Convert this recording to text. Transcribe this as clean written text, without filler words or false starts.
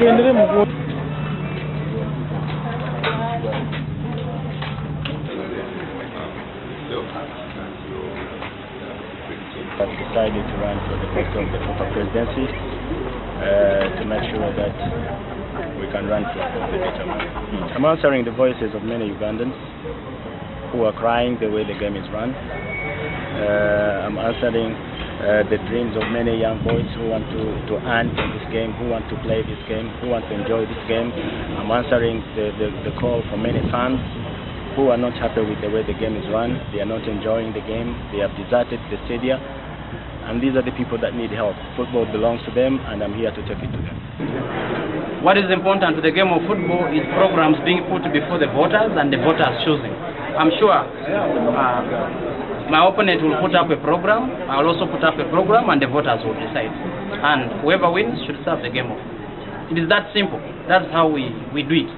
I've decided to run for the post of the FIFA presidency to make sure that we can run for the better one. I'm answering the voices of many Ugandans who are crying the way the game is run. I'm answering the dreams of many young boys who want to earn in this game, who want to play this game, who want to enjoy this game. I'm answering the call from many fans who are not happy with the way the game is run. They are not enjoying the game. They have deserted the stadium. And these are the people that need help. Football belongs to them, and I'm here to take it to them. What is important to the game of football is programs being put before the voters and the voters choosing. I'm sure my opponent will put up a program, I will also put up a program, and the voters will decide. And whoever wins should serve the game of football. It is that simple. That's how we do it.